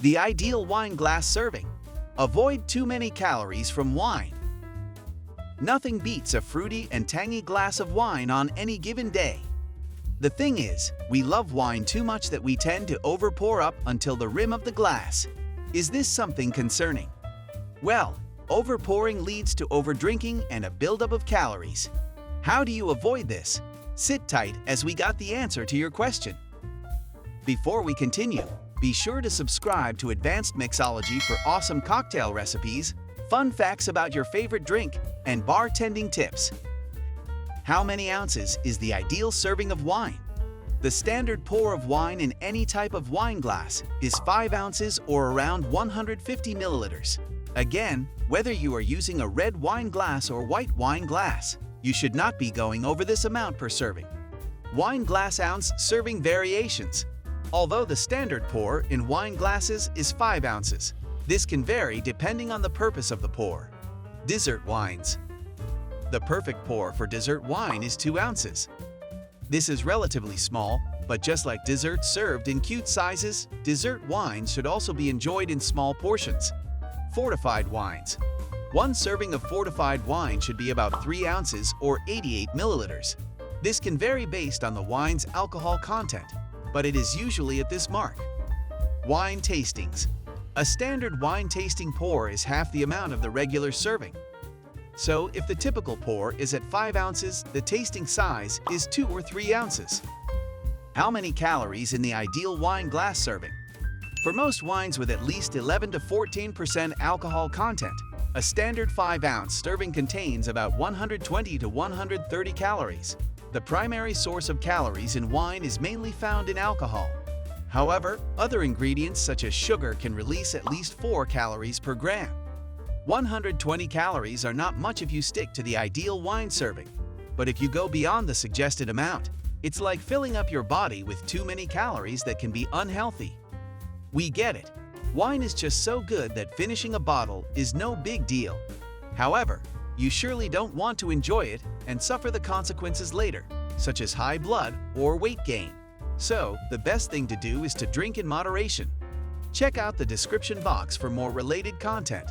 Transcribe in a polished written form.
The ideal wine glass serving. Avoid too many calories from wine. Nothing beats a fruity and tangy glass of wine on any given day. The thing is, we love wine too much that we tend to overpour up until the rim of the glass. Is this something concerning? Well, overpouring leads to overdrinking and a buildup of calories. How do you avoid this? Sit tight as we got the answer to your question. Before we continue, be sure to subscribe to Advanced Mixology for awesome cocktail recipes, fun facts about your favorite drink, and bartending tips. How many ounces is the ideal serving of wine? The standard pour of wine in any type of wine glass is 5 ounces or around 150 milliliters. Again, whether you are using a red wine glass or white wine glass, you should not be going over this amount per serving. Wine glass ounce serving variations. Although the standard pour in wine glasses is 5 ounces, this can vary depending on the purpose of the pour. Dessert wines. The perfect pour for dessert wine is 2 ounces. This is relatively small, but just like desserts served in cute sizes, dessert wines should also be enjoyed in small portions. Fortified wines. One serving of fortified wine should be about 3 ounces or 88 milliliters. This can vary based on the wine's alcohol content, but it is usually at this mark. Wine tastings. A standard wine tasting pour is half the amount of the regular serving. So if the typical pour is at 5 ounces, the tasting size is 2 or 3 ounces. How many calories in the ideal wine glass serving? For most wines with at least 11 to 14% alcohol content, a standard 5-ounce serving contains about 120 to 130 calories. The primary source of calories in wine is mainly found in alcohol. However, other ingredients such as sugar can release at least 4 calories per gram. 120 calories are not much if you stick to the ideal wine serving. But if you go beyond the suggested amount, it's like filling up your body with too many calories that can be unhealthy. We get it. Wine is just so good that finishing a bottle is no big deal. However, you surely don't want to enjoy it and suffer the consequences later, such as high blood or weight gain. So, the best thing to do is to drink in moderation. Check out the description box for more related content.